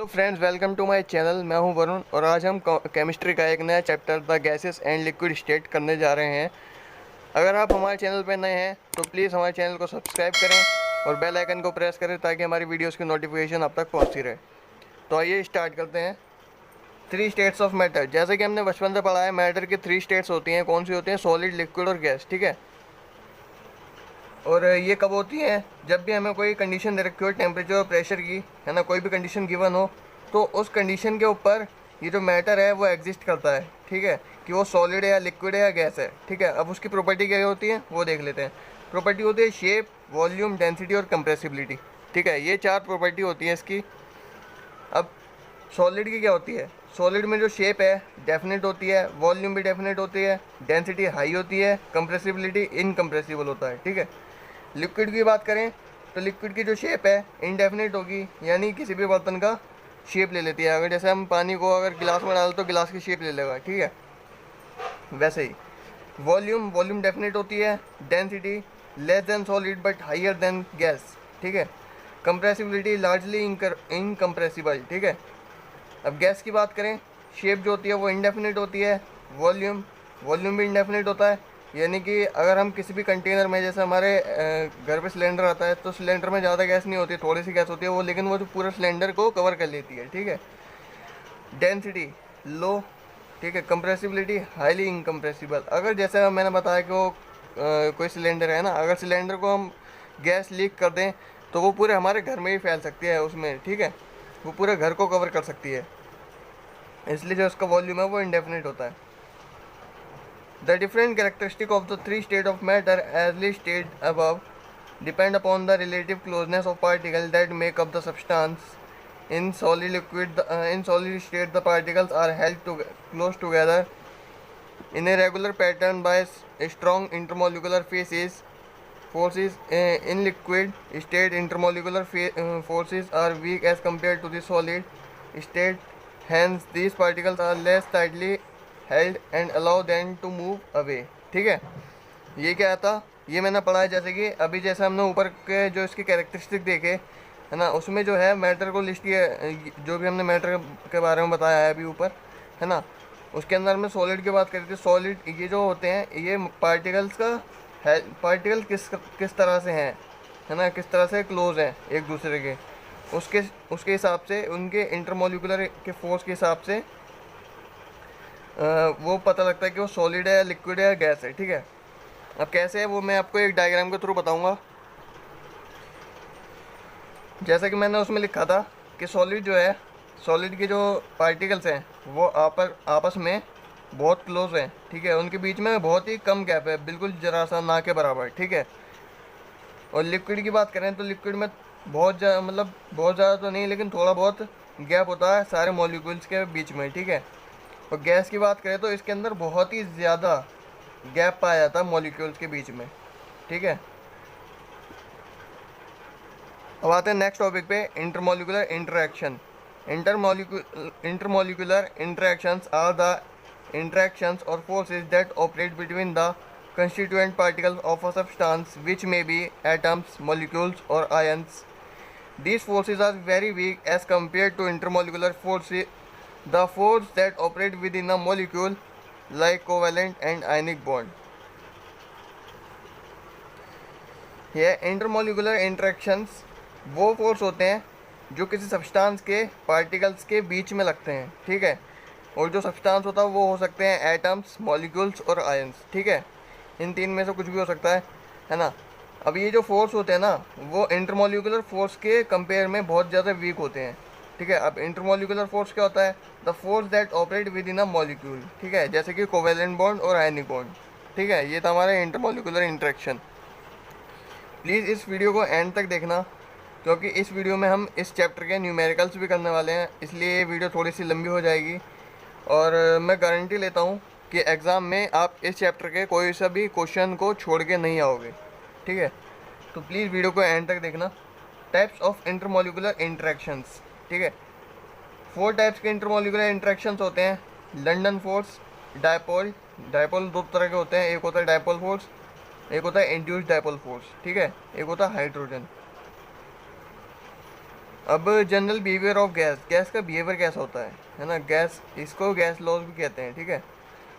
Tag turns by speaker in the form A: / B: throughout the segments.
A: Hello friends, welcome to my channel. मैं हूं वरुण और आज हम केमिस्ट्री का एक नया chapter the gases and liquid state करने जा रहे हैं। अगर आप हमारे चैनल पर नए हैं तो प्लीज़ हमारे चैनल को सब्सक्राइब करें और बेल आइकन को प्रेस करें ताकि हमारी वीडियोस की नोटिफिकेशन आप तक पहुंचती रहे। तो आइए स्टार्ट करते हैं। 3 स्टेट्स ऑफ मैटर। जैसे कि हमने बचपन से पढ़ा है, मैटर की 3 स्टेट्स होती हैं। कौन सी होती हैं? सॉलिड, लिक्विड और गैस। ठीक है। और ये कब होती है? जब भी हमें कोई कंडीशन दे रखी हो, टेम्परेचर और प्रेशर की, है ना, कोई भी कंडीशन गिवन हो, तो उस कंडीशन के ऊपर ये जो मैटर है वो एग्जिस्ट करता है। ठीक है, कि वो सॉलिड है या लिक्विड है या गैस है। ठीक है, अब उसकी प्रॉपर्टी क्या होती है वो देख लेते हैं। प्रॉपर्टी होती है शेप, वॉल्यूम, डेंसिटी और कंप्रेसिबिलिटी। ठीक है, ये 4 प्रॉपर्टी होती है इसकी। अब सॉलिड की क्या होती है? सॉलिड में जो शेप है डेफिनेट होती है, वॉल्यूम भी डेफिनेट होती है, डेंसिटी हाई होती है, कंप्रेसिबिलिटी इनकम्प्रेसिबल होता है। ठीक है। लिक्विड की बात करें तो लिक्विड की जो शेप है इनडेफिनेट होगी, यानी किसी भी बर्तन का शेप ले लेती है। अगर जैसे हम पानी को अगर गिलास में डालें तो गिलास की शेप ले लेगा। ठीक है, वैसे ही वॉल्यूम डेफिनेट होती है, density less than solid but higher than gas. ठीक है, कंप्रेसिबिलिटी लार्जली इनकम्प्रेसिबल। ठीक है। अब गैस की बात करें, शेप जो होती है वो इंडेफिनिट होती है, वॉल्यूम भी इंडेफिनिट होता है, यानी कि अगर हम किसी भी कंटेनर में, जैसे हमारे घर पे सिलेंडर आता है तो सिलेंडर में ज़्यादा गैस नहीं होती, थोड़ी सी गैस होती है वो, लेकिन वो जो पूरा सिलेंडर को कवर कर लेती है। ठीक है। डेंसिटी लो। ठीक है। Compressibility highly incompressible. अगर जैसे मैंने बताया कि वो कोई सिलेंडर है ना, अगर सिलेंडर को हम गैस लीक कर दें तो वो पूरे हमारे घर में ही फैल सकती है उसमें। ठीक है, वो पूरे घर को कवर कर सकती है, इसलिए जो उसका वॉल्यूम है वो इंडेफिनिट होता है। The different characteristic of the 3 state of matter as listed above depend upon the relative closeness of particles that make up the substance. In solid state the particles are held close together in a regular pattern by strong intermolecular forces. In liquid state intermolecular forces are weak as compared to the solid state, hence these particles are less tightly held and allow them to move away. ठीक है, ये क्या था? ये मैंने पढ़ा है। जैसे कि अभी जैसे हमने ऊपर के जो इसके कैरेक्टरिस्टिक देखे, है ना, उसमें जो है मैटर को लिस्ट किया, जो भी हमने मैटर के बारे में बताया है अभी ऊपर, है ना, उसके अंदर में सॉलिड की बात करी थी। सॉलिड ये जो होते हैं ये पार्टिकल्स का है, पार्टिकल किस तरह से हैं, है ना, किस तरह से क्लोज हैं एक दूसरे के, उसके उसके हिसाब से, उनके इंटरमोलिकुलर के फोर्स के हिसाब से वो पता लगता है कि वो सॉलिड है या लिक्विड है या गैस है। ठीक है। अब कैसे है वो मैं आपको एक डायग्राम के थ्रू बताऊंगा। जैसा कि मैंने उसमें लिखा था कि सॉलिड जो है, सॉलिड के जो पार्टिकल्स हैं वो आपस में बहुत क्लोज हैं। ठीक है, उनके बीच में बहुत ही कम गैप है, बिल्कुल जरा सा, ना के बराबर। ठीक है। और लिक्विड की बात करें तो लिक्विड में बहुत ज़्यादा, मतलब बहुत ज़्यादा तो नहीं, लेकिन थोड़ा बहुत गैप होता है सारे मॉलिक्यूल्स के बीच में। ठीक है। और गैस की बात करें तो इसके अंदर बहुत ही ज़्यादा गैप पाया जाता है मॉलिक्यूल्स के बीच में। ठीक है। अब आते हैं नेक्स्ट टॉपिक पे, intermolecular interaction. Intermolecular interactions are the interactions or forces that operate between the constituent particles of a substance, which may be atoms, molecules or ions. These forces are very weak as compared to intermolecular forces, the force that operate within a molecule, like covalent and ionic bond. ये intermolecular interactions वो force होते हैं जो किसी substance के particles के बीच में लगते हैं। ठीक है। और जो सब्सटेंस होता है वो हो सकते हैं एटम्स, मॉलिक्यूल्स और आयंस। ठीक है, इन 3 में से कुछ भी हो सकता है ना। अब ये जो फोर्स होते हैं ना, वो इंटरमोलिकुलर फोर्स के कंपेयर में बहुत ज़्यादा वीक होते हैं। ठीक है। अब इंटरमोलिकुलर फोर्स क्या होता है? The force that operate with in a molecule. ठीक है, जैसे कि कोवेलेंट बॉन्ड और आयनिक बॉन्ड। ठीक है, ये था हमारा इंटरमोलिकुलर इंटरेक्शन। प्लीज़ इस वीडियो को एंड तक देखना, क्योंकि इस वीडियो में हम इस चैप्टर के न्यूमेरिकल्स भी करने वाले हैं, इसलिए ये वीडियो थोड़ी सी लंबी हो जाएगी। और मैं गारंटी लेता हूँ कि एग्ज़ाम में आप इस चैप्टर के कोई सा भी क्वेश्चन को छोड़ के नहीं आओगे। ठीक है, तो प्लीज़ वीडियो को एंड तक देखना। Types of intermolecular interactions. ठीक है, 4 टाइप्स के इंटरमोलिकुलर इंटरेक्शंस होते हैं। London force, dipole. डायपोल 2 तरह के होते हैं, एक होता है डायपोल फोर्स, एक होता है इंड्यूस्ड डायपोल फोर्स। ठीक है, एक होता है हाइड्रोजन। अब general behaviour of gas, gas का बिहेवियर कैसा होता है ना, गैस, इसको गैस लॉज भी कहते हैं, ठीक है।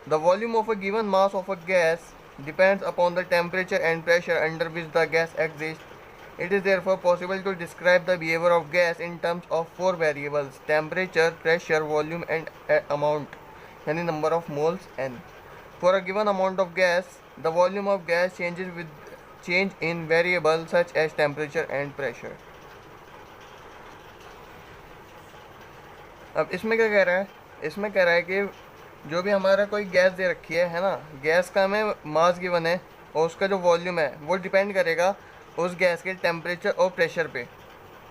A: The volume of a given mass of a gas depends upon the temperature and pressure under which the gas exist. It is therefore possible to describe the behaviour of gas in terms of 4 variables: temperature, pressure, volume and amount, यानी number of moles n। For a given amount of gas the volume of gas changes with change in variable such as temperature and pressure. अब इसमें क्या कह रहा है, इसमें कह रहा है कि जो भी हमारा कोई गैस दे रखी है ना, गैस का हमें मास गिवन है और उसका जो वॉल्यूम है वो डिपेंड करेगा उस गैस के टेम्परेचर और प्रेशर पे,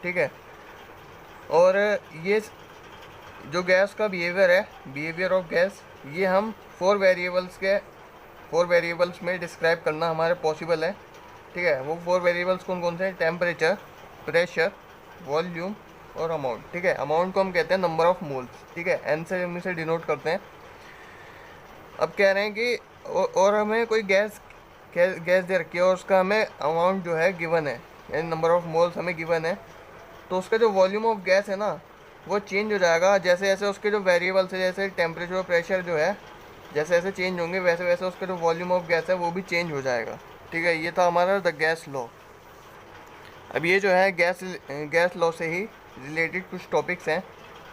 A: ठीक है। और ये जो गैस का बिहेवियर है, बिहेवियर ऑफ गैस, ये हम 4 वेरिएबल्स में डिस्क्राइब करना हमारे पॉसिबल है, ठीक है। वो 4 वेरिएबल्स कौन कौन से हैं? टेम्परेचर, प्रेशर, वॉल्यूम और अमाउंट, ठीक है। अमाउंट को हम कहते हैं नंबर ऑफ मोल्स, ठीक है, एन से हम इसे डिनोट करते हैं। अब कह रहे हैं कि और हमें कोई गैस दे रखी है और उसका हमें अमाउंट जो है गिवन है, यानी नंबर ऑफ मोल्स हमें गिवन है, तो उसका जो वॉल्यूम ऑफ गैस है ना वो चेंज हो जाएगा जैसे जैसे उसके जो वेरिएबल्स है, जैसे टेम्परेचर और प्रेशर जो है जैसे जैसे चेंज होंगे वैसे वैसे उसका जो वॉल्यूम ऑफ गैस है वो भी चेंज हो जाएगा, ठीक है। ये था हमारा द गैस लॉ। अब ये जो है गैस लॉ से ही रिलेटेड कुछ टॉपिक्स हैं,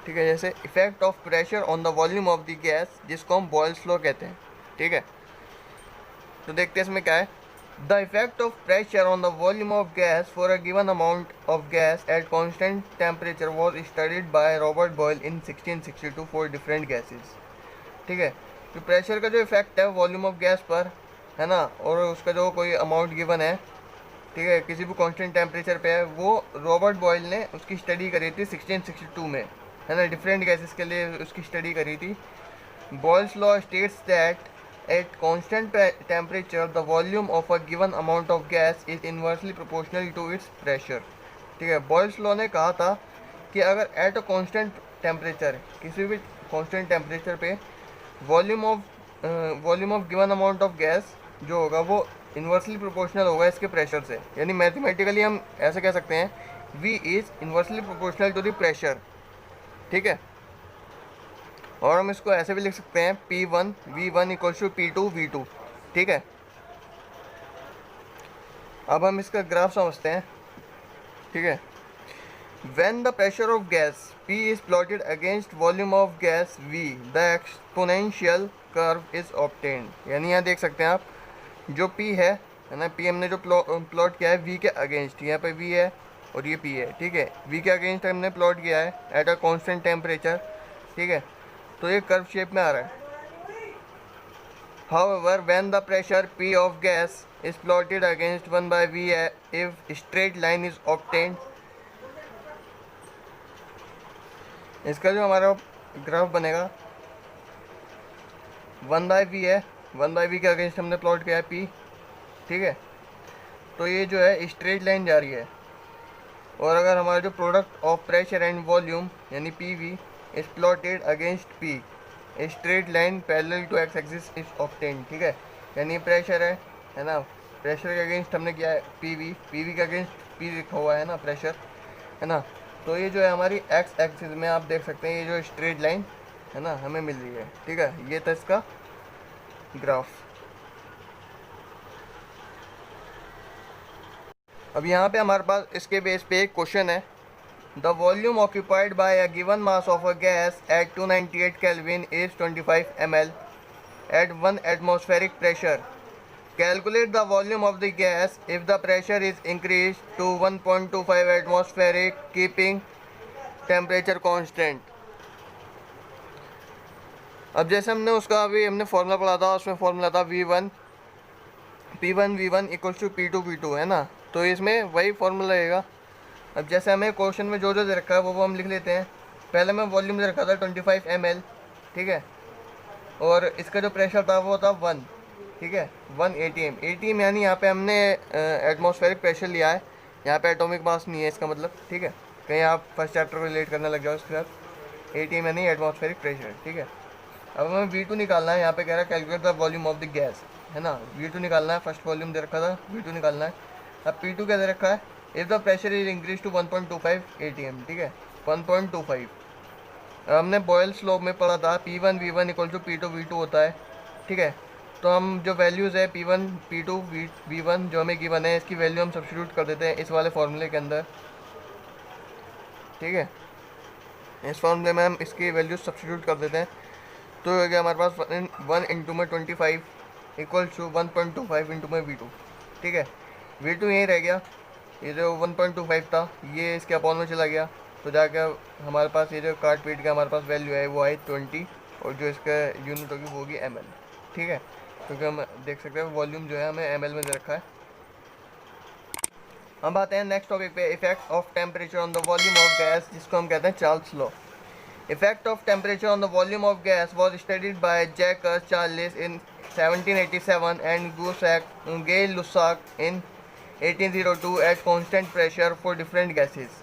A: ठीक है, जैसे effect of pressure on the volume of the gas, जिसको हम बॉयल्स लॉ कहते हैं, ठीक है। तो देखते हैं इसमें क्या है। The effect of pressure on the volume of gas for a given amount of gas at constant temperature was studied by Robert Boyle in 1662 for different gases, ठीक है। तो प्रेशर का जो इफेक्ट है वॉल्यूम ऑफ गैस पर, है ना, और उसका जो कोई अमाउंट गिवन है, ठीक है, किसी भी कांस्टेंट टेम्परेचर पे है, वो रॉबर्ट बॉयल ने उसकी स्टडी करी थी 1662 में, है ना, डिफरेंट गैसेस के लिए उसकी स्टडी करी थी। Boyle's law states that at constant temperature the volume of a given amount of gas is inversely proportional to its pressure, ठीक है। बॉयल्स लॉ ने कहा था कि अगर एट अ कांस्टेंट टेम्परेचर, किसी भी कांस्टेंट टेम्परेचर पे volume of given amount of gas जो होगा वो इन्वर्सली प्रोपोर्शनल होगा इसके प्रेशर से, यानी मैथमेटिकली हम ऐसे कह सकते हैं V is inversely proportional to the pressure, ठीक है। और हम इसको ऐसे भी लिख सकते हैं P1 V1 equals to P2 V2, ठीक है। अब हम इसका ग्राफ समझते हैं, ठीक है। When the pressure of gas P is plotted against volume of gas V, the exponential curve is obtained। यानी यहाँ देख सकते हैं आप, जो P है ना, P हमने जो प्लॉट किया है V के अगेंस्ट, यहाँ पे V है और ये P है, ठीक है। V के अगेंस्ट हमने प्लॉट किया है एट अ कांस्टेंट टेम्परेचर, ठीक है, तो ये कर्व शेप में आ रहा है। However, when the pressure P of gas is plotted against 1 by V, if straight line is obtained, इसका जो हमारा ग्राफ बनेगा 1 बाई वी है, 1 बाई वी के अगेंस्ट हमने प्लॉट किया है P, ठीक है। तो ये जो है स्ट्रेट लाइन जा रही है, और अगर हमारा जो product of pressure and volume यानी PV is plotted against P, straight line parallel to x axis is obtained, ठीक है। यानी प्रेशर है ना, प्रेशर के अगेंस्ट हमने किया है PV के अगेंस्ट P लिखा हुआ है ना, प्रेशर, है ना। तो ये जो है हमारी एक्स एक्सिस में आप देख सकते हैं ये जो स्ट्रेट लाइन है ना हमें मिल रही है, ठीक है। ये था इसका ग्राफ। अब यहाँ पे हमारे पास इसके बेस पे एक क्वेश्चन है। The volume occupied by a given mass of a gas at 298 kelvin is 25 ml at 1 atmospheric pressure. Calculate the volume of the gas if the pressure is increased to 1.25 atmospheric, keeping temperature constant। अब जैसे हमने उसका अभी हमने formula पढ़ा था, उसमें formula था P1 V1 equals to P2 V2, है ना। तो इसमें वही फॉर्मूला रहेगा। अब जैसे हमें क्वेश्चन में जो दे रखा है वो हम लिख लेते हैं। पहले में वॉल्यूम दे रखा था 25 ml, ठीक है, और इसका जो प्रेशर था वो था 1, ठीक है, 1 ATM यानी यहाँ पे हमने एटमॉस्फेरिक प्रेशर लिया है, यहाँ पे एटॉमिक मास नहीं है इसका मतलब, ठीक है। कहीं आप फर्स्ट चैप्टर को रिलेट करने लग जाओ इसके साथ। ATM यानी एटमॉस्फेरिक प्रेशर, ठीक है। अब हमें V2 निकालना है। यहाँ पे कह रहा है calculate the volume of the gas, है ना। V2 निकालना है, फर्स्ट वॉल्यूम दे रखा था, V2 निकालना है। अब P2 क्या दे रखा है, if the pressure is increase to 1.25 atm, ठीक है 1.25। हमने बॉयल स्लोप में पढ़ा था P1 V1 equal to P2 V2 होता है, ठीक है। तो हम जो वैल्यूज़ है P1 P2 V1 जो हमें गिवन है, इसकी वैल्यू हम सब्स्टिट्यूट कर देते हैं इस वाले फार्मूले के अंदर, ठीक है। इस फार्मूले में हम इसकी वैल्यू सब्स्टिट्यूट कर देते हैं, तो हो गया हमारे पास 1 इंटू में 25 इक्वल टू 1.25 इंटू में V2, ठीक है। V2 यही रह गया, ये जो 1.25 था ये इसके अपॉन में चला गया, तो जाकर हमारे पास ये जो कार्ट पीट का हमारे पास वैल्यू है वो आई 20, और जो इसका यूनिट होगी वो होगी ml, ठीक है। क्योंकि हम देख सकते हैं वॉल्यूम जो है हमें ml में दे रखा है। हम आते हैं नेक्स्ट टॉपिक पे, effect of temperature on the volume of gas, जिसको हम कहते हैं Charles law. Effect of temperature on the volume of gas was studied bye Jacques Charles in 1787 and Gay-Lussac in 1802 at constant pressure for different gases.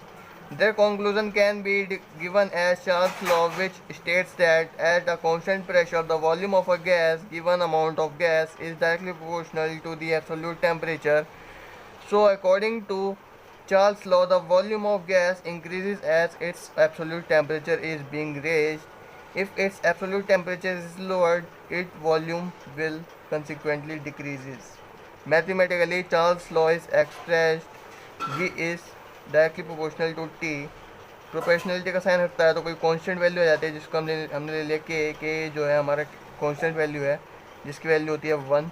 A: Their conclusion can be given as Charles' law, which states that at a constant pressure, the volume of a gas given amount of gas is directly proportional to the absolute temperature. So, according to Charles' law, the volume of gas increases as its absolute temperature is being raised. If its absolute temperature is lowered, its volume will consequently decreases. Mathematically, Charles' law is expressed V is directly proportional to T. Proportionality का sign रखता है तो कोई constant value आ जाती है, जिसको हमने ले लिया के जो है हमारा कांस्टेंट वैल्यू है, जिसकी वैल्यू होती है 1,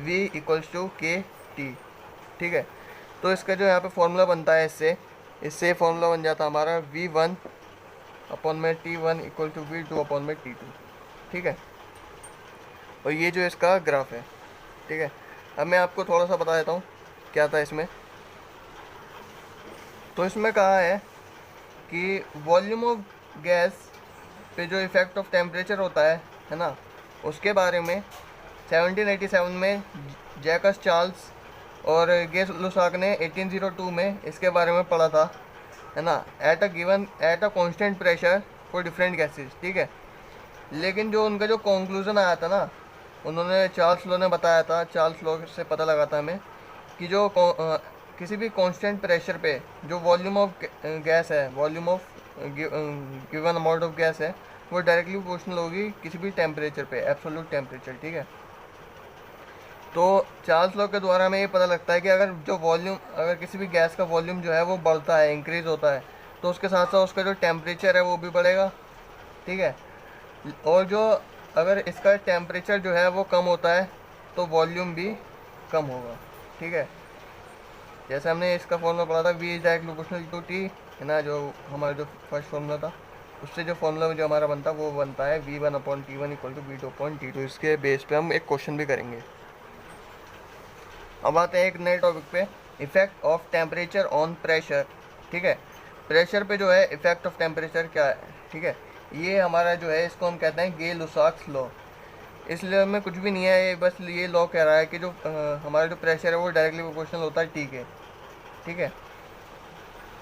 A: V इक्वल्स टू के टी, ठीक है। तो इसका जो यहाँ पे फॉर्मूला बनता है, इससे फॉर्मूला बन जाता है हमारा V1 अपॉन में T1 equal to V2 upon में T2, ठीक है। और ये जो इसका ग्राफ है, ठीक है। अब मैं आपको थोड़ा सा बता देता हूँ क्या था इसमें। तो इसमें कहा है कि वॉल्यूम ऑफ गैस पे जो इफ़ेक्ट ऑफ टेम्परेचर होता है ना, उसके बारे में 1787 में जैकस चार्ल्स और गे-लुसाक ने 1802 में इसके बारे में पढ़ा था, है ना, at a constant pressure for different gases, ठीक है। लेकिन जो उनका जो कंक्लूजन आया था ना, उन्होंने चार्ल्स लॉ ने बताया था, चार्ल्स लॉ से पता लगा था हमें कि जो किसी भी कांस्टेंट प्रेशर पे जो वॉल्यूम ऑफ गैस है, volume of given amount of gas है, वो डायरेक्टली प्रोपोर्शनल होगी किसी भी टेम्परेचर पे, एब्सोल्यूट टेम्परेचर, ठीक है। तो चार्ल्स लॉ के द्वारा हमें ये पता लगता है कि अगर किसी भी गैस का वॉल्यूम जो है वो बढ़ता है, इंक्रीज होता है, तो उसके साथ साथ उसका जो टेम्परेचर है वो भी बढ़ेगा, ठीक है। और जो अगर इसका टेम्परेचर जो है वो कम होता है तो वॉल्यूम भी कम होगा, ठीक है। जैसे हमने इसका फॉर्मूला पढ़ा था V is directly proportional to T, है ना, जो हमारा जो फर्स्ट फॉर्मूला था, उससे जो फॉर्मूला जो हमारा बनता है वो बनता है V1 upon T1 equal to V2 upon T2। इसके बेस पे हम एक क्वेश्चन भी करेंगे। अब आते हैं एक नए टॉपिक पे, effect of temperature on pressure, ठीक है। प्रेशर पे जो है इफेक्ट ऑफ टेम्परेचर क्या है, ठीक है। ये हमारा जो है इसको हम कहते हैं गे-लुसाक लॉ। इस लॉ में कुछ भी नहीं है, ये बस ये लॉ कह रहा है कि जो हमारा जो प्रेशर है वो डायरेक्टली प्रोपोर्शनल होता है टी के, ठीक है।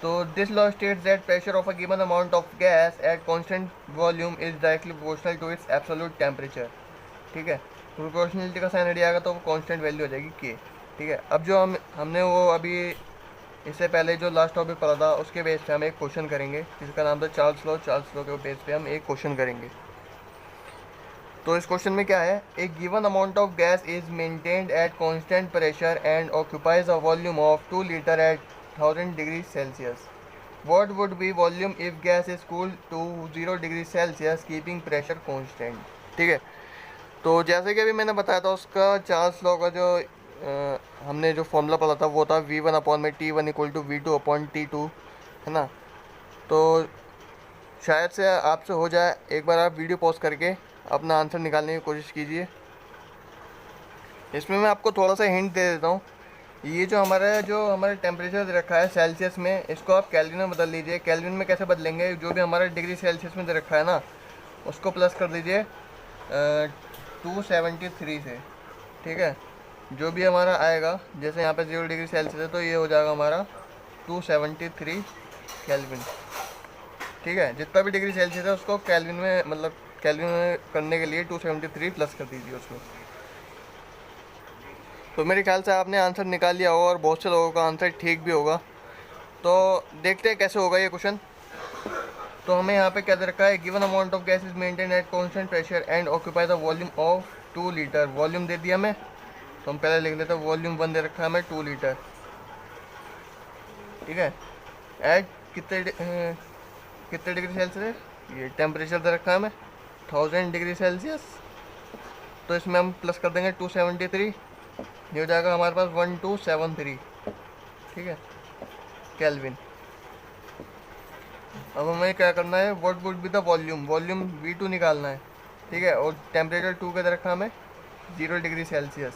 A: तो this law states that pressure of a given amount of gas at constant volume is directly proportional to its absolute temperature, ठीक है। प्रोपोर्शनलिटी का साइन आ तो वो कांस्टेंट वैल्यू हो जाएगी के, ठीक है। अब जो हमने वो अभी इससे पहले जो लास्ट टॉपिक पढ़ा था उसके बेस पे हम एक क्वेश्चन करेंगे, जिसका नाम था चार्ल्स लॉ के बेस पे हम एक क्वेश्चन करेंगे। तो इस क्वेश्चन में क्या है, a given amount of gas is maintained at constant pressure and occupies a volume of 2 litre at 1000 degree Celsius. What would be volume if gas is cooled to 0 degree Celsius keeping pressure constant, ठीक है। तो जैसे कि अभी मैंने बताया था, उसका चार्ल्स लॉ का जो हमने जो फॉर्मूला पढ़ा था वो था V1 अपॉन में T1 equal to V2 upon T2, है ना। तो शायद से आपसे हो जाए, एक बार आप वीडियो पॉज करके अपना आंसर निकालने की कोशिश कीजिए। इसमें मैं आपको थोड़ा सा हिंट दे देता हूँ। ये जो हमारा टेम्परेचर दे रखा है सेल्सियस में, इसको आप केल्विन में बदल लीजिए। केल्विन में कैसे बदलेंगे, जो भी हमारा डिग्री सेल्सियस में दे रखा है ना, उसको प्लस कर दीजिए 273 से, ठीक है। जो भी हमारा आएगा, जैसे यहाँ पे 0 डिग्री सेल्सियस है तो ये हो जाएगा हमारा 273 केल्विन, ठीक है। जितना भी डिग्री सेल्सियस है उसको केल्विन में, मतलब केल्विन में करने के लिए 273 प्लस कर दीजिए उसमें। तो मेरे ख्याल से आपने आंसर निकाल लिया होगा और बहुत से लोगों का आंसर ठीक भी होगा। तो देखते हैं कैसे होगा ये क्वेश्चन। तो हमें यहाँ पे क्या दे रखा है, given amount of gas is maintain at constant pressure and occupy the volume of 2 litre. Volume दे दिया हमें, तो हम पहले लिख लेते हैं वॉल्यूम 1 दे रखा है हमें 2 लीटर, ठीक है। एट कितने डिग्री सेल्सियस, ये टेम्परेचर दे रखा है हमें 1000 डिग्री सेल्सियस। तो इसमें हम प्लस कर देंगे 273, ये हो जाएगा हमारे पास 1273, ठीक है, केल्विन। अब हमें क्या करना है, what would be the volume, volume V2 निकालना है, ठीक है। और टेम्परेचर 2 का दे रखा हमें 0 डिग्री सेल्सियस।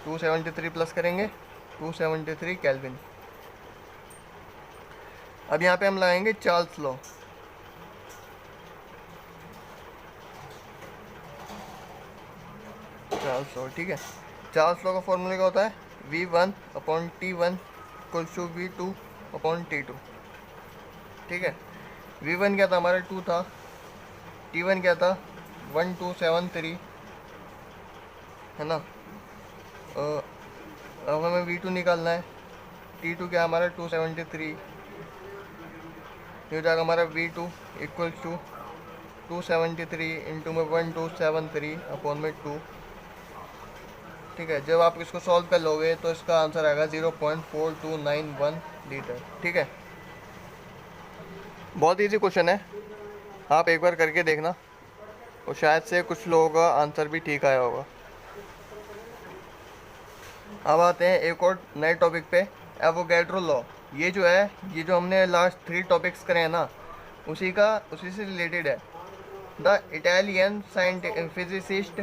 A: 273 प्लस करेंगे 273 केल्विन। अब यहाँ पे हम लगाएंगे चार्ल्स लॉ। चार्ल्स लॉ, ठीक है। चार्ल्स लॉ का फॉर्मूला क्या होता है, V1/T1 इक्वल्स टू V2/T2, ठीक है। V1 क्या था हमारा 2 था, T1 क्या था 1273, है ना। अब हमें V2 निकालना है, T2 क्या हमारा 273, ये हो जाएगा हमारा V2 इक्वल्स टू 273 इंटू में 1273/2, ठीक है। जब आप इसको सॉल्व कर लोगे तो इसका आंसर आएगा 0.4291 लीटर, ठीक है। बहुत इजी क्वेश्चन है, आप एक बार करके देखना और शायद से कुछ लोगों का आंसर भी ठीक आया होगा। अब आते हैं एक और नए टॉपिक पे, एवोगैड्रो लॉ। ये जो है, ये जो हमने लास्ट 3 टॉपिक्स करे हैं ना, उसी से रिलेटेड है। The Italian physicist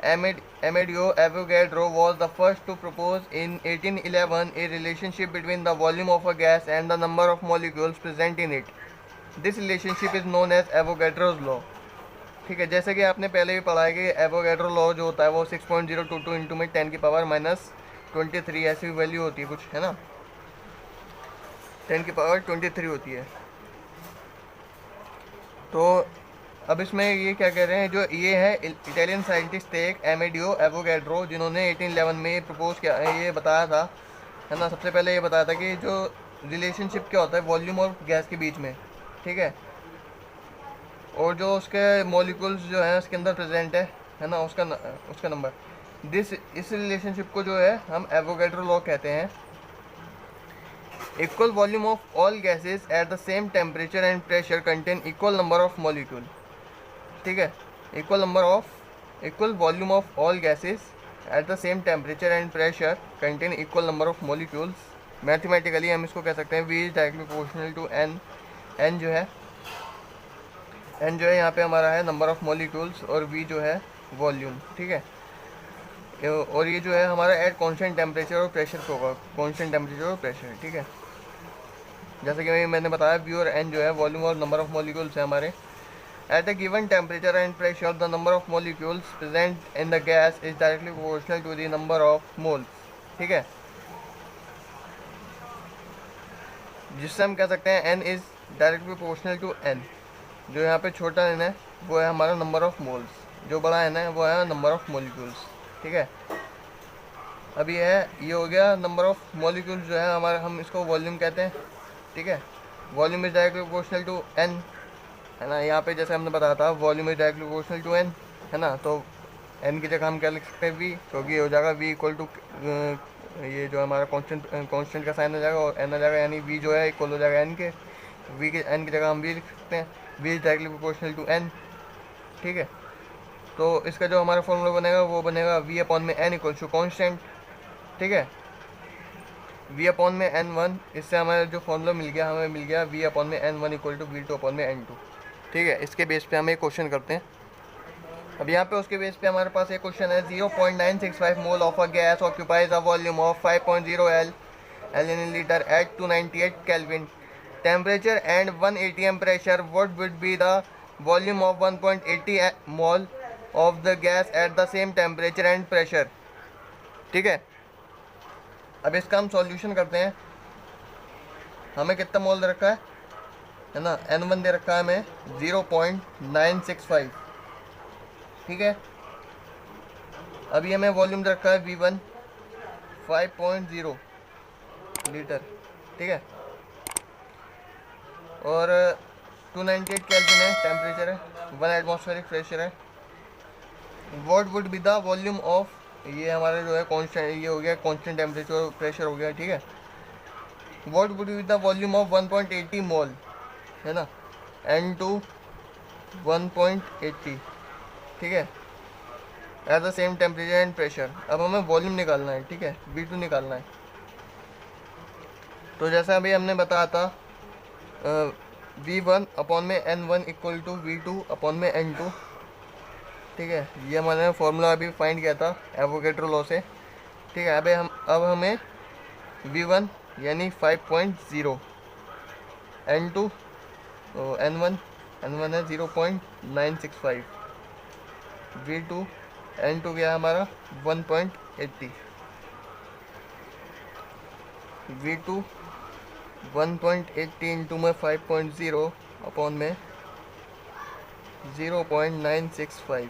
A: Amedeo Avogadro was the first to propose in 1811 a relationship between the volume of a gas and the number of molecules present in it. This relationship is known as Avogadro's law, ठीक है। जैसे कि आपने पहले भी पढ़ा है कि एवोगैड्रो लॉ जो होता है वो 6.022 इंटू में 10 की पावर -23 ऐसी वैल्यू होती है कुछ, है ना, 10 की पावर 23 होती है। तो अब इसमें ये क्या कह रहे हैं, जो ये है इटालियन साइंटिस्ट थे एक एमेडियो एवोगैड्रो, जिन्होंने 1811 में प्रपोज किया, ये बताया था, है ना। सबसे पहले ये बताया था कि जो रिलेशनशिप क्या होता है वॉल्यूम और गैस के बीच में, ठीक है, और जो उसके मॉलिक्यूल्स जो हैं उसके अंदर प्रेजेंट है ना, उसका नंबर। इस रिलेशनशिप को जो है हम एवोगैड्रो लॉ कहते हैं। Equal volume of all gases at the same temperature and pressure contain equal number of molecule, ठीक है। Equal volume of all gases at the same temperature and pressure contain equal number of molecules. Mathematically हम इसको कह सकते हैं V is directly proportional to N। N जो है यहाँ पे हमारा है नंबर ऑफ मॉलिक्यूल्स, और V जो है वॉल्यूम, ठीक है। और ये जो है हमारा एट कॉन्स्टेंट टेम्परेचर और प्रेशर को होगा, कॉन्स्टेंट टेम्परेचर और प्रेशर, ठीक है। जैसे कि मैंने बताया V और N जो है वॉल्यूम और नंबर ऑफ मॉलिक्यूल्स है हमारे। At a given temperature and pressure, the number of molecules present in the gas is directly proportional to the number of moles, ठीक है। जिससे हम कह सकते हैं N is directly proportional to N। जो यहाँ पे छोटा N है वो है हमारा नंबर ऑफ मोल्स, जो बड़ा N है वो है नंबर ऑफ मॉलिक्यूल्स, ठीक है। अब ये हो गया नंबर ऑफ मॉलिक्यूल्स जो है हमारा, हम इसको वॉल्यूम कहते हैं, ठीक है। Volume is directly proportional to N, है ना। यहाँ पे जैसे हमने बताया था volume is directly proportional to N, है ना। तो N की जगह हम क्या लिख सकते हैं V, क्योंकि ये हो जाएगा V इक्वल टू ये जो हमारा कांस्टेंट का साइन हो जाएगा और N आ जाएगा, यानी V जो है इक्वल हो जाएगा N के। N की जगह हम V लिख सकते हैं, V is directly proportional to N, ठीक है। तो इसका जो हमारा फॉर्मूला बनेगा वो बनेगा V अपॉन में N इक्वल टू कॉन्स्टेंट, ठीक है। V अपॉन में N1, इससे हमारा जो फॉर्मूला मिल गया, हमें मिल गया V अपॉन में N1 equal to V2 upon में N2, ठीक है। इसके बेस पे हम एक क्वेश्चन करते हैं। अब यहाँ पे उसके बेस पे हमारे पास एक क्वेश्चन है, 0.965 mole of a gas occupies a volume of 5.0 L in liter at 298 Kelvin temperature and 1 atm pressure. What would be the volume of 1.80 mol of the gas at the same temperature and pressure, ठीक है। अब इसका हम solution करते हैं। हमें कितना मोल दे रखा है ना, N1 दे रखा है हमें 0.965, ठीक है। अभी हमें वॉल्यूम दे रखा है V1 5.0 लीटर, ठीक है। और 298 केल्विन है टेम्परेचर है, 1 एटमॉस्फेरिक प्रेशर है। What would be the volume of, ये हमारा जो है कांस्टेंट, ये हो गया कांस्टेंट टेम्परेचर प्रेशर हो गया, ठीक है। What would be the volume of 1.80 मोल, है ना, N2 1.80, ठीक है, eight the same temperature and pressure. अब हमें वॉल्यूम निकालना है, ठीक है, V2 निकालना है। तो जैसा अभी हमने बताया था V1 अपॉन में N1 equal to V2 upon में N2, ठीक है। ये मैंने फॉर्मूला अभी फाइंड किया था एवोगैड्रो लॉ से, ठीक है। अब हमें V1 यानी 5.0, N2 N1 है 0.965, V2 N2 गया हमारा 1.80, V2 1.80 इंटू में 5.0 अपॉन में 0.965।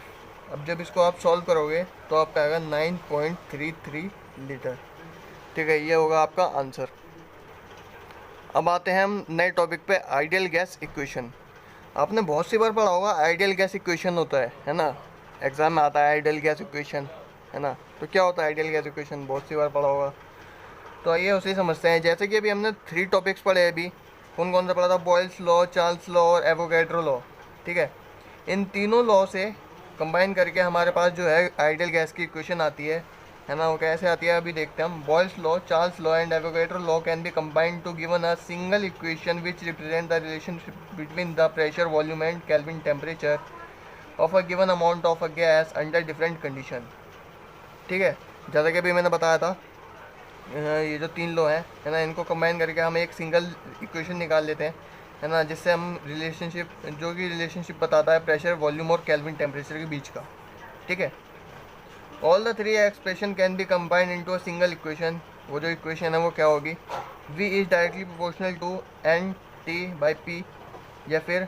A: अब जब इसको आप सॉल्व करोगे तो आपका आएगा 9.33 लीटर, ठीक है। ये होगा आपका आंसर। अब आते हैं हम नए टॉपिक पे, आइडियल गैस इक्वेशन। आपने बहुत सी बार पढ़ा होगा आइडियल गैस इक्वेशन होता है ना, एग्जाम में आता है आइडियल गैस इक्वेशन, है ना। तो क्या होता है आइडियल गैस इक्वेशन, बहुत सी बार पढ़ा होगा। तो आइए उसे समझते हैं। जैसे कि अभी हमने 3 टॉपिक्स पढ़े, अभी कौन कौन सा पढ़ा था, बॉयल्स लॉ, चार्ल्स लॉ और एवोगैड्रो लॉ, ठीक है। इन तीनों लॉ से कंबाइन करके हमारे पास जो है आइडियल गैस की इक्वेशन आती है ना। वो कैसे आती है अभी देखते हैं हम। Boyle's law, Charles law and Avogadro law can be combined to given a single equation which represent the relationship between the pressure, volume and kelvin temperature of a given amount of a gas under different condition, ठीक है। जैसा कि अभी मैंने बताया था, ये जो 3 लॉ है ना, इनको कंबाइन करके हम एक सिंगल इक्वेशन निकाल लेते हैं, है ना, जिससे हम रिलेशनशिप, जो कि रिलेशनशिप बताता है प्रेशर, वॉल्यूम और केल्विन टेम्परेचर के बीच का, ठीक है। All the 3 expression can be combined into a single equation. वो जो इक्वेशन है वो क्या होगी, V is directly proportional to NT/P, या फिर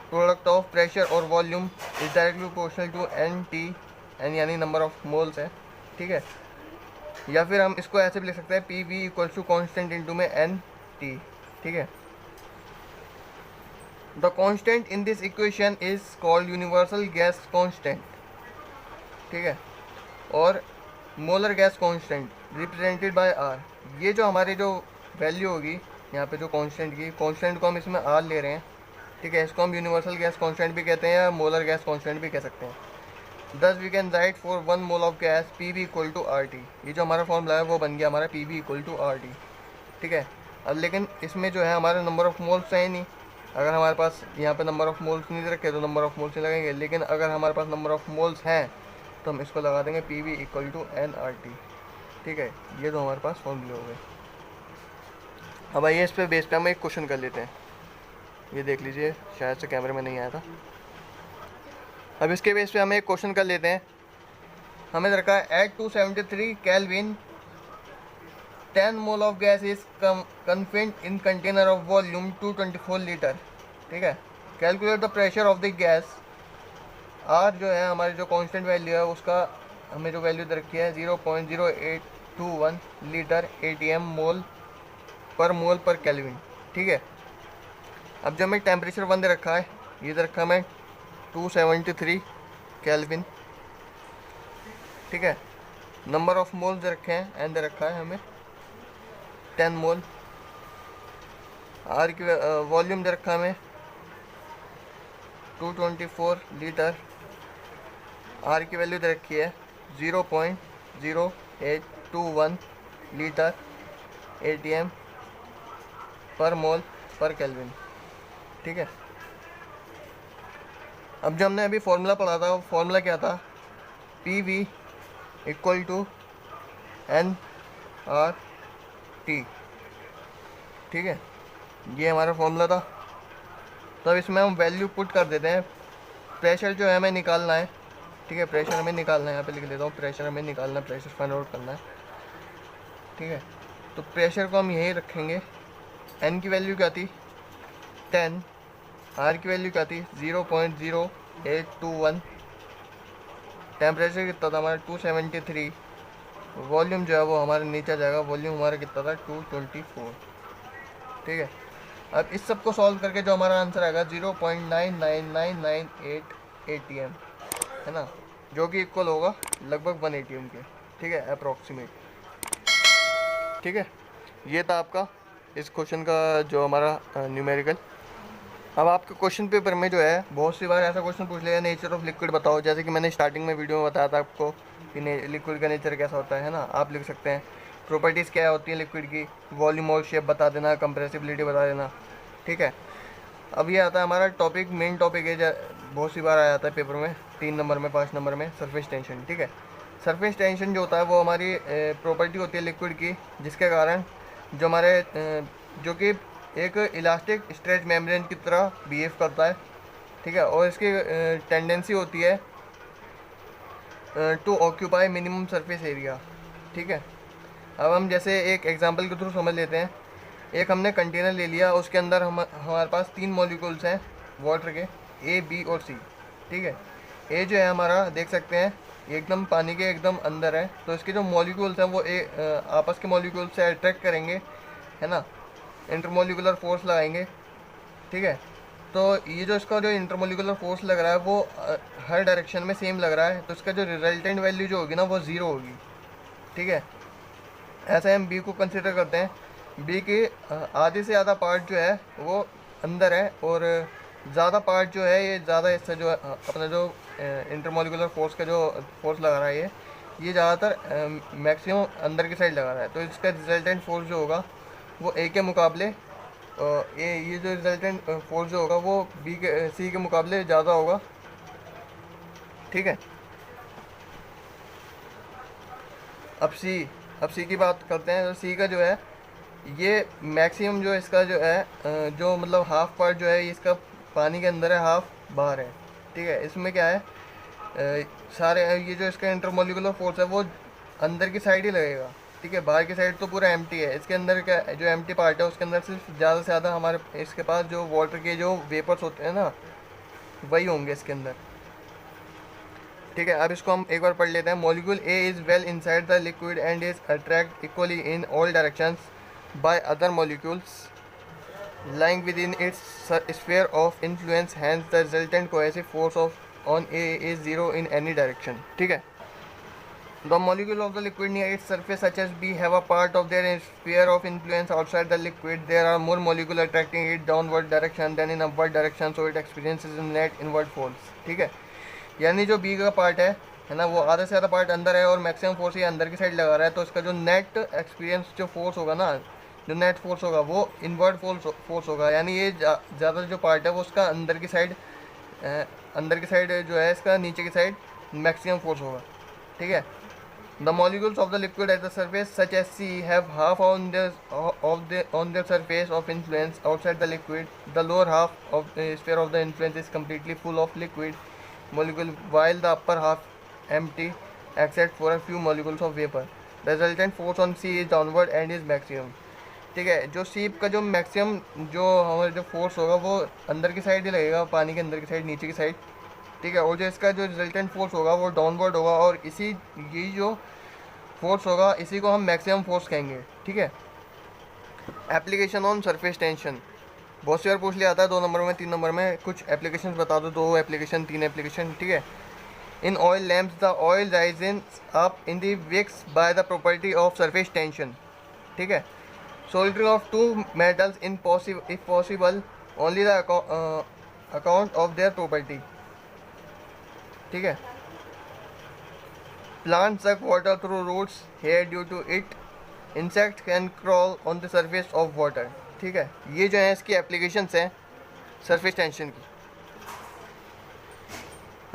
A: प्रोडक्ट ऑफ प्रेशर और volume is directly proportional to NT, N यानी नंबर ऑफ मोल्स है, ठीक है। या फिर हम इसको ऐसे भी लिख सकते हैं PV equals to constant into में NT, ठीक है। The constant in this equation is called universal gas constant, ठीक है, और molar gas constant represented by R. ये जो हमारी जो वैल्यू होगी यहाँ पे जो कांस्टेंट की, कांस्टेंट को हम इसमें आर ले रहे हैं, ठीक है। इसको हम यूनिवर्सल गैस कांस्टेंट भी कहते हैं या मोलर गैस कांस्टेंट भी कह सकते हैं। Thus we can write for 1 mole of gas PV equal to RT। ये जो हमारा फॉर्मूला है वो बन गया हमारा PV इक्वल टू RT, ठीक है। अब लेकिन इसमें जो है हमारा नंबर ऑफ मोल्स है नहीं। अगर हमारे पास यहाँ पे नंबर ऑफ मोल्स नहीं रखे तो नंबर ऑफ मोल्स नहीं लगेंगे, लेकिन अगर हमारे पास नंबर ऑफ मोल्स हैं तो हम इसको लगा देंगे PV इक्वल टू NRT, ठीक है। ये तो हमारे पास फॉर्मूले हो गए। अब आइए इस पे बेस पे हम एक क्वेश्चन कर लेते हैं। ये देख लीजिए, शायद से कैमरे में नहीं आया था। अब इसके बेस पे हम एक क्वेश्चन कर लेते हैं। हमें रखा है at 273 kelvin 10 mole of gas is confined in container of volume 224 litre, ठीक है। Calculate the pressure of the gas. R जो है हमारी जो कांस्टेंट वैल्यू है उसका हमें जो वैल्यू दे रखी है 0.0821 लीटर ATM मोल पर केल्विन, ठीक है। अब जो हमें टेम्परेचर 1 दे रखा है, ये दे रखा है हमें 273 केल्विन, ठीक है। नंबर ऑफ मोल्स दे रखे हैं, एन दे रखा है हमें 10 मोल। आर की वॉल्यूम दे रखा है हमें 224 लीटर। आर की वैल्यू दे रखी है 0.0821 लीटर ATM पर मोल पर केल्विन, ठीक है। अब जो हमने अभी फॉर्मूला पढ़ा था, वो फॉर्मूला क्या था, PV इक्वल टू NRT, ठीक है। ये हमारा फॉर्मूला था। तो अब इसमें हम वैल्यू पुट कर देते हैं। प्रेशर जो है हमें निकालना है, ठीक है। प्रेशर हमें निकालना है, यहाँ पे लिख देता हूँ, प्रेशर हमें निकालना है, प्रेशर फाइंड आउट करना है, ठीक है। तो प्रेशर को हम यही रखेंगे। एन की वैल्यू क्या थी 10, आर की वैल्यू क्या थी 0.0821, टेम्परेचर कितना था हमारा 273, वॉल्यूम जो है वो हमारे नीचे जाएगा, वॉल्यूम हमारा कितना था 224, ठीक है। अब इस सब को सॉल्व करके जो हमारा आंसर आएगा 0.99998 ATM, है ना, जो कि इक्वल होगा लगभग 1 ATM के, ठीक है, अप्रॉक्सीमेट। ठीक है, ये था आपका इस क्वेश्चन का जो हमारा न्यूमेरिकल। अब आपके क्वेश्चन पेपर में जो है बहुत सी बार ऐसा क्वेश्चन पूछ लेगा, नेचर ऑफ लिक्विड बताओ, जैसे कि मैंने स्टार्टिंग में वीडियो में बताया था आपको कि लिक्विड का नेचर कैसा होता है ना। आप लिख सकते हैं प्रॉपर्टीज़ क्या होती है लिक्विड की, वॉल्यूम और शेप बता देना, कंप्रेसिबिलिटी बता देना, ठीक है। अब ये आता है हमारा टॉपिक, मेन टॉपिक है, बहुत सी बार आ जाता है पेपर में, 3 नंबर में, 5 नंबर में, सरफेस टेंशन। ठीक है, सरफेस टेंशन जो होता है वो हमारी प्रॉपर्टी होती है लिक्विड की, जिसके कारण जो हमारे जो कि एक इलास्टिक स्ट्रेच मेम्ब्रेन की तरह बिहेव करता है, ठीक है, और इसकी टेंडेंसी होती है to occupy minimum surface area. ठीक है, अब हम जैसे एक एग्जांपल के थ्रू समझ लेते हैं। एक हमने कंटेनर ले लिया, उसके अंदर हमारे पास 3 मॉलिक्यूल्स हैं वाटर के, ए, बी और सी। ठीक है, ए जो है हमारा देख सकते हैं एकदम पानी के एकदम अंदर है, तो इसके जो मॉलिक्यूल्स हैं वो आपस के मॉलिक्यूल्स से अट्रैक्ट करेंगे, है ना, इंटरमोलिकुलर फोर्स लगाएंगे। ठीक है, तो ये जो इसका जो इंटरमोलिकुलर फोर्स लग रहा है वो हर डायरेक्शन में सेम लग रहा है, तो इसका जो रिजल्टेंट वैल्यू जो होगी ना वो 0 होगी। ठीक है, ऐसे हम बी को कंसिडर करते हैं। बी के आधे से ज़्यादा पार्ट जो है वो अंदर है, और ज़्यादा पार्ट जो है ये ज़्यादा इससे जो अपना जो इंटरमोलिकुलर फोर्स का जो फोर्स लगा रहा है ये ज़्यादातर मैक्सिमम अंदर की साइड लगा रहा है, तो इसका रिजल्टेंट फोर्स जो होगा वो ए के मुकाबले ये जो रिजल्टेंट फोर्स जो होगा वो बी के सी के मुकाबले ज़्यादा होगा। ठीक है, अब सी की बात करते हैं। तो सी का जो है ये मैक्सिमम जो इसका जो है जो मतलब हाफ पार्ट जो है इसका पानी के अंदर है, हाफ बाहर है। ठीक है, इसमें क्या है सारे ये जो इसका इंटरमोलिकुलर फोर्स है वो अंदर की साइड ही लगेगा। ठीक है, बाहर की साइड तो पूरा एम्प्टी है, इसके अंदर का जो एम्प्टी पार्ट है उसके अंदर सिर्फ ज़्यादा से ज़्यादा हमारे इसके पास जो वाटर के जो वेपर्स होते हैं ना वही होंगे इसके अंदर। ठीक है, अब इसको हम एक बार पढ़ लेते हैं। Molecule A is well inside the liquid and is attract equally in all directions by other molecules lying within its sphere of influence, hence the resultant cohesive force on A is 0 in any direction. ठीक है, the molecule of the liquid near its surface such as B have a part of their sphere of influence outside the liquid. There are more molecules attracting it downward direction than in upward direction, so it experiences net inward force. ठीक है, यानी जो B का part है ना, वो आधे से ज़्यादा पार्ट अंदर है और मैक्सिमम फोर्स ये अंदर की साइड लगा रहा है, तो इसका जो नेट एक्सपीरियंस जो फोर्स होगा ना, जो नेट फोर्स होगा वो इनवर्ड फोर्स होगा, यानी ये ज़्यादा जो पार्ट है वो उसका अंदर की साइड जो है इसका नीचे की साइड मैक्सिमम फोर्स होगा। ठीक है, the molecules of the liquid at the surface such as see have half on their surface of influence outside the liquid. The lower half of sphere of the influence is completely full of liquid molecule while the upper half empty except for a few molecules of vapor. The resultant force on C is downward and is maximum. ठीक है, जो सीप का जो maximum जो हमारा जो force होगा वो अंदर की साइड ही लगेगा, पानी के अंदर की साइड, नीचे की साइड। ठीक है, और जो इसका जो रिजल्टेंट फोर्स होगा वो डाउनवर्ड होगा, और यही जो फोर्स होगा इसी को हम मैक्सिमम फोर्स कहेंगे। ठीक है, एप्लीकेशन ऑन सरफेस टेंशन बहुत सी बार पूछ लिया जाता है 2 नंबर में, 3 नंबर में। कुछ एप्लीकेशंस बता दो, 2 एप्लीकेशन, 3 एप्लीकेशन। ठीक है, in oil lamps the oil rises up in the wicks by the property of surface tension. ठीक है, soldering of 2 metals if possible only the account of their property. ठीक है, plants suck water through roots hair due to it. Insect can crawl on the surface of water. ठीक है, ये जो है इसकी एप्लीकेशंस हैं सरफेस टेंशन की।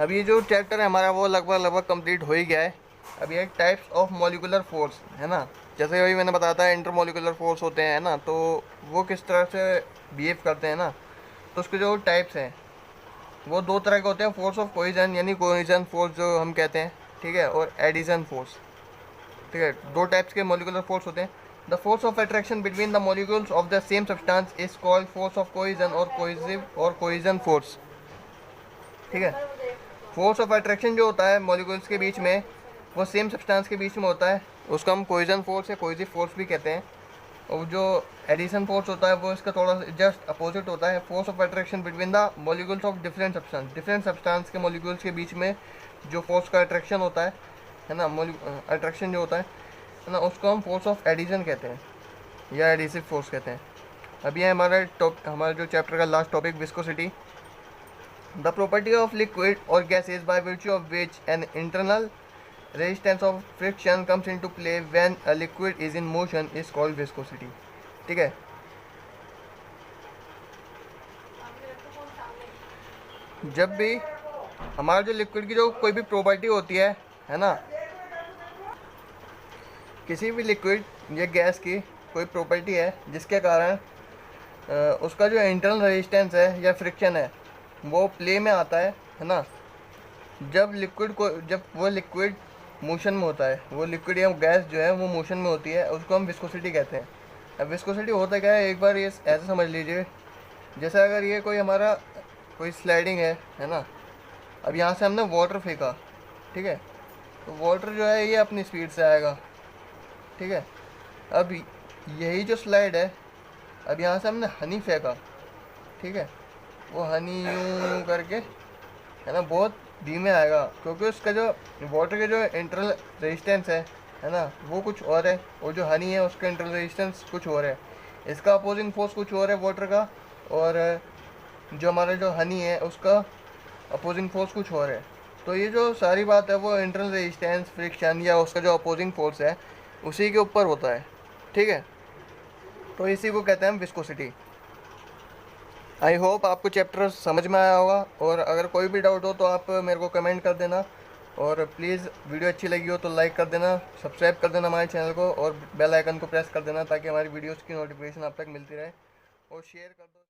A: अब ये जो चैप्टर है हमारा वो लगभग कंप्लीट हो ही गया है। अब ये टाइप्स ऑफ मॉलिकुलर फोर्स है ना, जैसे अभी मैंने बताया था इंटरमोलिकुलर फोर्स होते हैं ना, तो वो किस तरह से बिहेव करते हैं ना, तो उसके जो टाइप्स हैं वो 2 तरह के होते हैं। फोर्स ऑफ कोहिजन यानी कोहिजन फोर्स जो हम कहते हैं, ठीक है, और एडिशन फोर्स। ठीक है, 2 टाइप्स के मॉलिकुलर फोर्स होते हैं। The force of attraction between the molecules of the same substance is called force of cohesion or cohesion force. ठीक है, फोर्स ऑफ अट्रैक्शन जो होता है मॉलिक्यूल्स के बीच में वो सेम सब्सटेंस के बीच में होता है, उसको हम कोहेजन फोर्स या कोहेसिव फोर्स भी कहते हैं। और जो एडिशन फोर्स होता है वो इसका थोड़ा जस्ट अपोजिट होता है। Force of attraction between the molecules of different substance के मॉलिक्यूल्स के बीच में जो फोर्स का अट्रैक्शन होता है ना, अट्रैक्शन जो होता है ना, उसको हम फोर्स ऑफ एडिशन कहते हैं या एडिसिव फोर्स कहते हैं। अभी है हमारा जो चैप्टर का last topic, viscosity. The property of liquid और gases by virtue of which an internal resistance of friction comes into play when a liquid is in motion is called viscosity। ठीक है, जब भी हमारा जो लिक्विड की जो कोई भी प्रॉपर्टी होती है ना, किसी भी लिक्विड या गैस की कोई प्रॉपर्टी है जिसके कारण उसका जो इंटरनल रेजिस्टेंस है या फ्रिक्शन है वो प्ले में आता है ना। जब वो लिक्विड मोशन में होता है, वो लिक्विड या गैस जो है वो मोशन में होती है, उसको हम विस्कोसिटी कहते हैं। अब विस्कोसिटी होता क्या है, एक बार ये ऐसे समझ लीजिए, जैसे अगर ये कोई स्लाइडिंग है ना, अब यहाँ से हमने वाटर फेंका, ठीक है, तो वाटर जो है ये अपनी स्पीड से आएगा, ठीक है। अब यही जो स्लाइड है, अब यहाँ से हमने हनी फेंका, ठीक है, वो हनी यूँ करके है ना बहुत धीमे आएगा, क्योंकि उसका जो वाटर के जो इंटरनल रेजिस्टेंस है ना, वो कुछ और है, और जो हनी है उसका इंटरनल रेजिस्टेंस कुछ और है, इसका अपोजिंग फोर्स कुछ और है वाटर का, और जो हमारा जो हनी है उसका अपोजिंग फोर्स कुछ और है। तो ये जो सारी बात है वो इंटरनल रेजिस्टेंस, फ्रिक्शन या उसका जो अपोजिंग फोर्स है उसी के ऊपर होता है, ठीक है। तो इसी को कहते हैं हम विस्कोसिटी। आई होप आपको चैप्टर समझ में आया होगा, और अगर कोई भी डाउट हो तो आप मेरे को कमेंट कर देना, और प्लीज़ वीडियो अच्छी लगी हो तो लाइक कर देना, सब्सक्राइब कर देना हमारे चैनल को, और बेल आइकन को प्रेस कर देना ताकि हमारी वीडियोस की नोटिफिकेशन आप तक मिलती रहे, और शेयर कर दो।